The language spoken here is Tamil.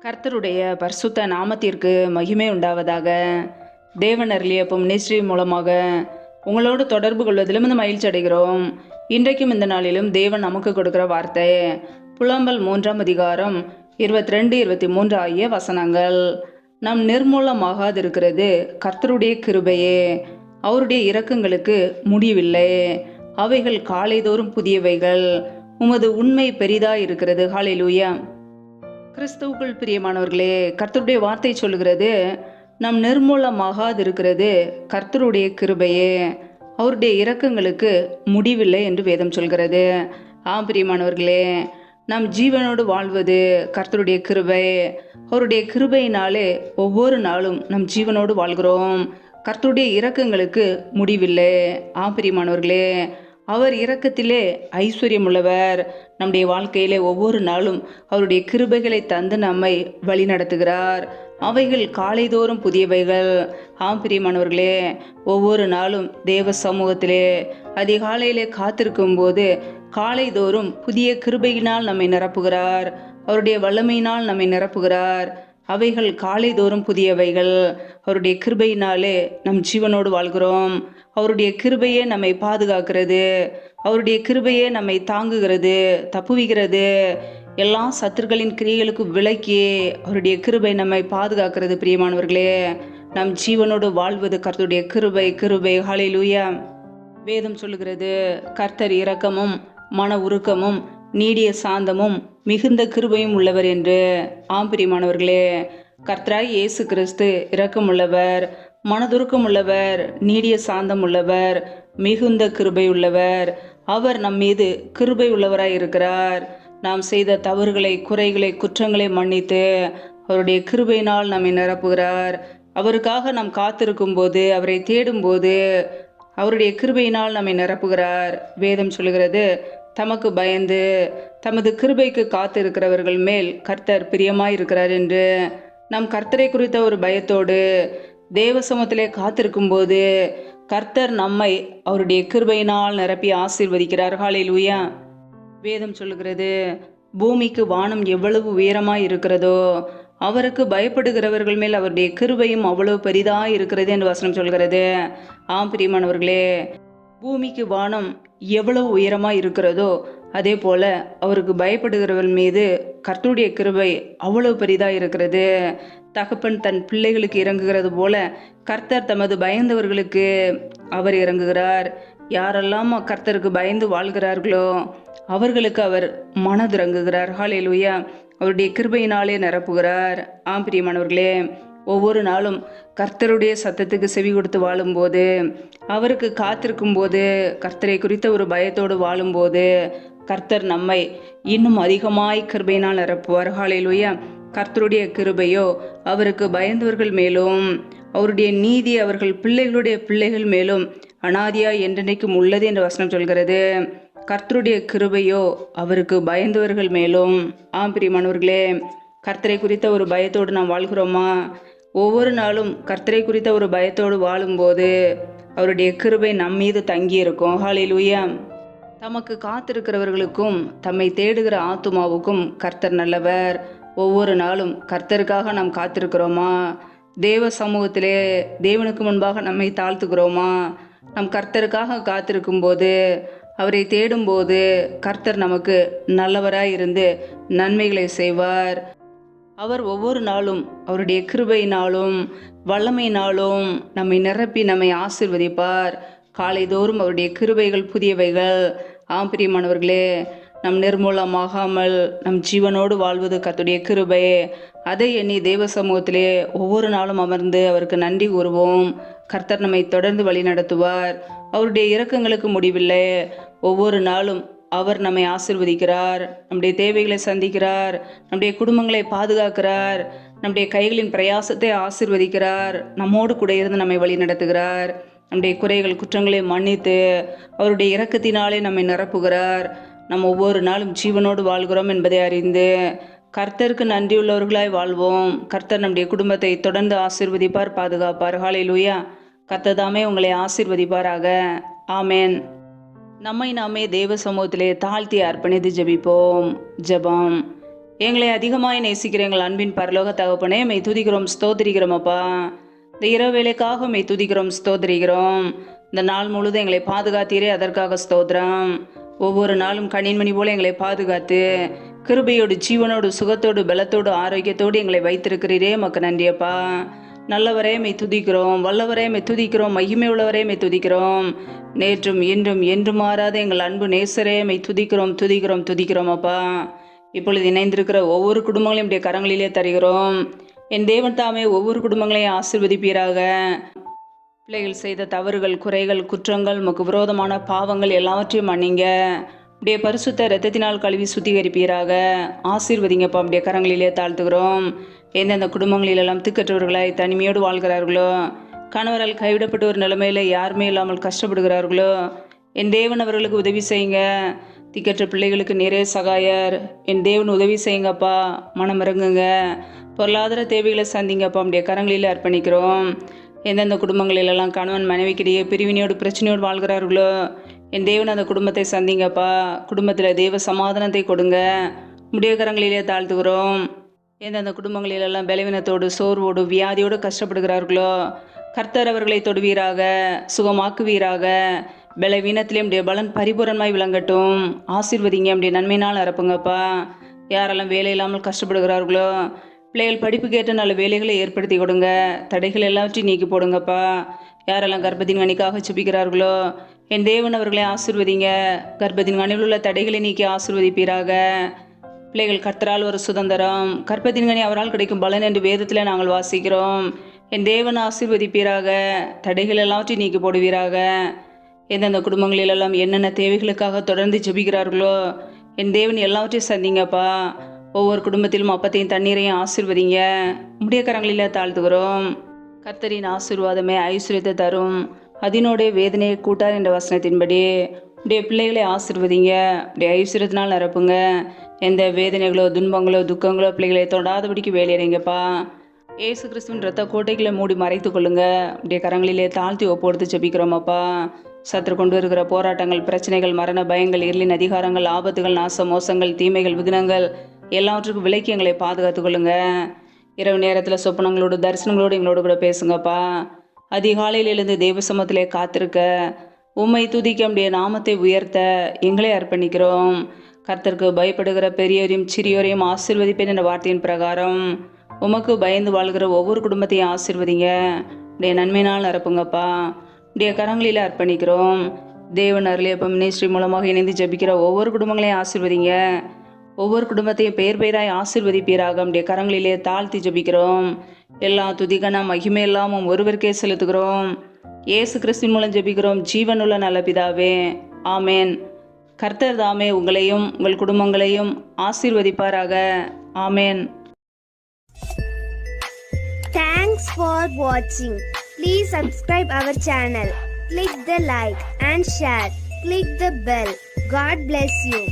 கர்த்தருடைய பரிசுத்த நாமத்திற்கு மகிமை உண்டாவதாக. தேவன் அருளிய மினிஸ்ட்ரி மூலமாக உங்களோடு தொடர்பு கொள்வதிலும் இந்த மகிழ்ச்சி அடைகிறோம். இன்றைக்கும் இந்த நாளிலும் தேவன் நமக்கு கொடுக்கிற வார்த்தை புலம்பல் 3ஆம் அதிகாரம் 22, 23 ஆகிய வசனங்கள். நம் நிர்மூலமாகாதிருக்கிறது கர்த்தருடைய கிருபையே, அவருடைய இரக்கங்களுக்கு முடிவில்லை, அவைகள் காலைதோறும் புதியவைகள், உமது உண்மை பெரிதாயிருக்கிறது. ஹல்லேலூயா. கிறிஸ்துவுக்குள் பிரியமானவர்களே, கர்த்தருடைய வார்த்தை சொல்லுகிறது, நம் நிர்மூலமாகாதிருக்கிறது கர்த்தருடைய கிருபையே, அவருடைய இரக்கங்களுக்கு முடிவில்லை என்று வேதம் சொல்கிறது. பிரியமானவர்களே, நம் ஜீவனோடு வாழ்வது கர்த்தருடைய கிருபை. அவருடைய கிருபையினாலே ஒவ்வொரு நாளும் நம் ஜீவனோடு வாழ்கிறோம். கர்த்தருடைய இரக்கங்களுக்கு முடிவில்லை. பிரியமானவர்களே, அவர் இரக்கத்திலே ஐஸ்வர்யம் உள்ளவர். நம்முடைய வாழ்க்கையிலே ஒவ்வொரு நாளும் அவருடைய கிருபைகளை தந்து நம்மை வழி நடத்துகிறார். அவைகள் காலைதோறும் புதியவைகள். பிரியமானவர்களே, ஒவ்வொரு நாளும் தேவ சமூகத்திலே அதிகாலையிலே காத்திருக்கும் போது காலைதோறும் புதிய கிருபையினால் நம்மை நிரப்புகிறார். அவருடைய வல்லமையினால் நம்மை நிரப்புகிறார். அவைகள் காலைதோறும் புதியவைகள். அவருடைய கிருபையினாலே நம் ஜீவனோடு வாழ்கிறோம். அவருடைய கிருபையே நம்மை பாதுகாக்கிறது. அவருடைய கிருபையே நம்மை தாங்குகிறது, தப்புவிக்கிறது. எல்லா சத்துருக்களின் கிரியைகளுக்கு விலக்கி அவருடைய கிருபை நம்மை பாதுகாக்கிறது. பிரியமானவர்களே, நம் ஜீவனோடு வாழ்வது கர்த்தருடைய கிருபை. கிருபை. ஹல்லேலூயா. வேதம் சொல்லுகிறது, கர்த்தர் இரக்கமும் மன உருக்கமும் நீடிய சாந்தமும் மிகுந்த கிருபையும் உள்ளவர் என்று. பிரியமானவர்களே, கர்த்தராய் இயேசு கிறிஸ்து இரக்கமுள்ளவர், மனதுருக்கம் உள்ளவர், நீடிய சாந்தம் உள்ளவர், மிகுந்த கிருபை உள்ளவர். அவர் நம் மீது கிருபை உள்ளவராய் இருக்கிறார். நாம் செய்த தவறுகளை, குறைகளை, குற்றங்களை மன்னித்து அவருடைய கிருபையினால் நம்மை நிரப்புகிறார். அவருக்காக நாம் காத்திருக்கும் போது, அவரை தேடும் போது அவருடைய கிருபையினால் நம்மை நிரப்புகிறார். வேதம் சொல்லுகிறது, தமக்கு பயந்து தமது கிருபைக்கு காத்திருக்கிறவர்கள் மேல் கர்த்தர் பிரியமாயிருக்கிறார் என்று. நம் கர்த்தரை குறித்த ஒரு பயத்தோடு தேவ சமூகத்திலே காத்திருக்கும் போது கர்த்தர் நம்மை அவருடைய கிருபையினால் நிரப்பி ஆசீர்வதிக்கிறார். ஹல்லேலூயா. வேதம் சொல்லுகிறது, பூமிக்கு வானம் எவ்வளவு உயரமாய் இருக்கிறதோ அவருக்கு பயப்படுகிறவர்கள் மேல் அவருடைய கிருபையும் அவ்வளவு பெரிதாய் இருக்கிறது என்று வசனம் சொல்கிறது. பிரியமானவர்களே, பூமிக்கு வானம் எவ்வளவு உயரமாய் இருக்கிறதோ அதே போல அவருக்கு பயப்படுகிறவர்கள் மீது கர்த்தருடைய கிருபை அவ்வளவு பெரிதாக இருக்கிறது. தகப்பன் தன் பிள்ளைகளுக்கு இறங்குகிறது போல கர்த்தர் தமது பயந்தவர்களுக்கு அவர் இறங்குகிறார். யாரெல்லாம் கர்த்தருக்கு பயந்து வாழ்கிறார்களோ அவர்களுக்கு அவர் மனதிறங்குகிறார். ஹல்லேலூயா. அவருடைய கிருபையினாலே நிரப்புகிறார். பிரியமானவர்களே, ஒவ்வொரு நாளும் கர்த்தருடைய சத்தத்துக்கு செவி கொடுத்து வாழும்போது, அவருக்கு காத்திருக்கும் போது, கர்த்தரை குறித்த ஒரு பயத்தோடு வாழும்போது கர்த்தர் நம்மை இன்னும் அதிகமாய் கிருபையினால் நிரப்புவார். ஹல்லேலூயா. கர்த்தருடைய கிருபையோ அவருக்கு பயந்தவர்கள் மேலும், அவருடைய நீதி அவர்கள் பிள்ளைகளுடைய பிள்ளைகள் மேலும் அனாதியா என்றென்றைக்கும் உள்ளது என்று வசனம் சொல்கிறது. கர்த்தருடைய கிருபையோ அவருக்கு பயந்தவர்கள் மேலும். பிரியமானவர்களே, கர்த்தரை குறித்த ஒரு பயத்தோடு நாம் வாழ்கிறோமா? ஒவ்வொரு நாளும் கர்த்தரை குறித்த ஒரு பயத்தோடு வாழும்போது அவருடைய கிருபை நம் மீது தங்கி இருக்கும். ஹல்லேலூயா. தமக்கு காத்திருக்கிறவர்களுக்கும் தம்மை தேடுகிற ஆத்துமாவுக்கும் கர்த்தர் நல்லவர். ஒவ்வொரு நாளும் கர்த்தருக்காக நாம் காத்திருக்கிறோமா? தேவ சமூகத்திலே தேவனுக்கு முன்பாக நம்மை தாழ்த்துக்கிறோமா? நம் கர்த்தருக்காக காத்திருக்கும் போது, அவரை தேடும்போது கர்த்தர் நமக்கு நல்லவராய் இருந்து நன்மைகளை செய்வார். அவர் ஒவ்வொரு நாளும் அவருடைய கிருபையினாலும் வல்லமையினாலும் நம்மை நிரப்பி நம்மை ஆசீர்வதிப்பார். காலைதோறும் அவருடைய கிருபைகள் புதியவைகள். பிரியமானவர்களே, நம் நிர்மூலமாகாமல் நம் ஜீவனோடு வாழ்வது கர்த்தருடைய கிருபை. அதை எண்ணி தேவ சமூகத்திலே ஒவ்வொரு நாளும் அமர்ந்து அவருக்கு நன்றி கூறுவோம். கர்த்தர் நம்மை தொடர்ந்து வழி நடத்துவார். அவருடைய இரக்கங்களுக்கு முடிவில்லை. ஒவ்வொரு நாளும் அவர் நம்மை ஆசீர்வதிக்கிறார். நம்முடைய தேவைகளை சந்திக்கிறார். நம்முடைய குடும்பங்களை பாதுகாக்கிறார். நம்முடைய கைகளின் பிரயாசத்தை ஆசீர்வதிக்கிறார். நம்மோடு கூட இருந்து நம்மை வழி நடத்துகிறார். நம்முடைய குறைகள் குற்றங்களை மன்னித்து அவருடைய இரக்கத்தினாலே நம்மை நிரப்புகிறார். நாம் ஒவ்வொரு நாளும் ஜீவனோடு வாழ்கிறோம் என்பதை அறிந்து கர்த்தருக்கு நன்றியுள்ளவர்களாய் வாழ்வோம். கர்த்தர் நம்முடைய குடும்பத்தை தொடர்ந்து ஆசீர்வதிப்பார், பாதுகாப்பார். ஹல்லேலூயா. கர்த்தர் தாமே உங்களை ஆசீர்வதிப்பாராக. ஆமேன். நம்மை நாமே தேவ சமூகத்திலே தாழ்த்தி அர்ப்பணித்து ஜெபிப்போம். ஜெபம். எங்களை அதிகமாய் நேசிக்கிற எங்கள் அன்பின் பரலோக தகப்பனே, மெய் துதிக்கிறோம், ஸ்தோத்திரிக்கிறோம் அப்பா. இந்த இரவு வேலைக்காக மெய் துதிக்கிறோம், ஸ்தோத்திரிக்கிறோம். இந்த நாள் முழுதும் எங்களை பாதுகாத்தீரே, அதற்காக ஸ்தோத்திரம். ஒவ்வொரு நாளும் கண்ணின்மணி போல எங்களை பாதுகாத்து கிருபையோடு, ஜீவனோடு, சுகத்தோடு, பலத்தோடு, ஆரோக்கியத்தோடு எங்களை வைத்திருக்கிறீரே, மக்கு நன்றியப்பா. நல்லவரே மெய் துதிக்கிறோம், வல்லவரே மெய் துதிக்கிறோம், மகிமை உள்ளவரே மெய் துதிக்கிறோம். நேற்றும் இன்றும் என்று மாறாத எங்கள் அன்பு நேசரே மெய் துதிக்கிறோம், துதிக்கிறோம், துதிக்கிறோம் அப்பா. இப்பொழுது இணைந்திருக்கிற ஒவ்வொரு குடும்பங்களையும் இப்படிய கரங்களிலே தருகிறோம். என் தேவன் தாமே ஒவ்வொரு குடும்பங்களையும் ஆசீர்வதிப்பீராக. பிள்ளைகள் செய்த தவறுகள், குறைகள், குற்றங்கள், உமக்கு விரோதமான பாவங்கள் எல்லாவற்றையும் மன்னிங்க. அப்படியே பரிசுத்த இரத்தத்தினால் கழுவி சுத்திகரிப்பீராக. ஆசீர்வதிங்கப்பா. அப்படியே கரங்களிலே தாழ்த்துகிறோம். எந்தெந்த குடும்பங்களிலெல்லாம் திக்கற்றவர்களாய் தனிமையோடு வாழ்கிறார்களோ, கணவரால் கைவிடப்பட்ட ஒரு நிலைமையில் யாருமே இல்லாமல் கஷ்டப்படுகிறார்களோ, என் தேவன் அவர்களுக்கு உதவி செய்யுங்க. திக்கற்ற பிள்ளைகளுக்கு நிறைய சகாயர், என் தேவன் உதவி செய்யுங்கப்பா. மனம் இறங்குங்க. பொருளாதார தேவைகளை சந்திங்கப்பா. அப்படியே கரங்களில் அர்ப்பணிக்கிறோம். எந்தெந்த குடும்பங்களிலெல்லாம் கணவன் மனைவிக்கிடையே பிரிவினையோடு பிரச்சனையோடு வாழ்கிறார்களோ, என் தேவன் அந்த குடும்பத்தை சந்திங்கப்பா. குடும்பத்தில் தேவ சமாதானத்தை கொடுங்க. முடிய கரங்களிலே தாழ்த்துகிறோம். எந்தெந்த குடும்பங்களிலெல்லாம் பலவீனத்தோடு, சோர்வோடு, வியாதியோடு கஷ்டப்படுகிறார்களோ, கர்த்தர் அவர்களை தொடுவீராக, சுகமாக்குவீராக. பலவீனத்திலே நம்முடைய பலன் பரிபூரணமாய் விளங்கட்டும். ஆசீர்வதிங்க. நம்முடைய நன்மையினால் அறப்புங்கப்பா. யாரெல்லாம் வேலை இல்லாமல் கஷ்டப்படுகிறார்களோ, பிள்ளைகள் படிப்புக்கு ஏற்ற நல்ல வேலைகளை ஏற்படுத்தி கொடுங்க. தடைகள் எல்லாவற்றையும் நீக்கி போடுங்கப்பா. யாரெல்லாம் கர்ப்பத்தின் கனிக்காக சுபிக்கிறார்களோ, என் தேவன் அவர்களை ஆசீர்வதிங்க. கர்ப்பத்தின் கனியில் உள்ள தடைகளை நீக்கி ஆசீர்வதிப்பீராக. பிள்ளைகள் கர்த்தரால் ஒரு சுதந்திரம், கர்ப்பத்தின் கனி அவரால் கிடைக்கும் பலன் என்று வேதத்தில் நாங்கள் வாசிக்கிறோம். என் தேவன் ஆசீர்வதிப்பீராக. தடைகள் எல்லாவற்றையும் நீக்கி போடுவீராக. எந்தெந்த குடும்பங்களிலெல்லாம் என்னென்ன தேவைகளுக்காக தொடர்ந்து ஜெபிக்கிறார்களோ, என் தேவன் எல்லாவற்றையும் சந்திங்கப்பா. ஒவ்வொரு குடும்பத்திலும் அப்பத்தையும் தண்ணீரையும் ஆசீர்வதிங்க. முடிய கரங்களில் தாழ்த்துகிறோம். கர்த்தரின் ஆசீர்வாதமே ஐஸ்வர்யத்தை தரும், அதனோட வேதனையை கூட்டார் என்ற வசனத்தின்படி அப்படியே பிள்ளைகளை ஆசீர்வதிங்க. அப்படியே ஐஸ்வர்யத்தினால் நிரப்புங்க. எந்த வேதனைகளோ, துன்பங்களோ, துக்கங்களோ பிள்ளைகளை தொடாதபடிக்கு வேலையிறங்கப்பா. ஏசு கிறிஸ்துவின் ரத்த கோட்டைகளை மூடி மறைத்து கொள்ளுங்க. அப்படியே கரங்களிலே தாழ்த்தி ஒப்பொடுத்து ஜெபிக்கிறோமப்பா. சத்துரு கொண்டு வருகிற போராட்டங்கள், பிரச்சனைகள், மரண பயங்கள், இருளின் அதிகாரங்கள், ஆபத்துகள், நாச மோசங்கள், தீமைகள், விக்னங்கள் எல்லாவற்றுக்கும் விலக்கி எங்களை பாதுகாத்து கொள்ளுங்க. இரவு நேரத்தில் சொப்பனங்களோடு, தரிசனங்களோடு எங்களோடு கூட பேசுங்கப்பா. அதிகாலையில் எழுந்து தேவ சமூகத்திலே காத்திருக்க, உம்மை துதிக்க, நம்முடைய நாமத்தை உயர்த்த எங்களை அர்ப்பணிக்கிறோம். கர்த்தருக்கு பயப்படுகிற பெரியோரையும் சிறியோரையும் ஆசீர்வதிப்பேன் என்ற வார்த்தையின் பிரகாரம் உமக்கு பயந்து வாழ்கிற ஒவ்வொரு குடும்பத்தையும் ஆசீர்வதிங்க. உடைய நன்மையினால் நிரப்புங்கப்பா. உடைய கரங்களில் அர்ப்பணிக்கிறோம். தேவன் அருளியப்பம் மினிஸ்ட்ரி மூலமாக இணைந்து ஜெபிக்கிற ஒவ்வொரு குடும்பங்களையும் ஆசீர்வதிங்க. ஒவ்வொரு குடும்பத்தையும் பெயர் பெயராய் ஆசீர்வதிப்பீராக. உடைய கரங்களிலே தாழ்த்தி ஜெபிக்கிறோம். எல்லா துதிகன மகிமை எல்லாமும் ஒருவருக்கே செலுத்துகிறோம். இயேசு கிறிஸ்துவின் மூலம் ஜெபிக்கிறோம், ஜீவனுள்ள நல்ல பிதாவே, ஆமேன். கர்த்தர் தாமே உங்களையும் உங்கள் குடும்பங்களையும் ஆசீர்வதிப்பாராக. ஆமேன். Thanks for watching. Please subscribe our channel. Click the like and share. Click the bell. God bless you.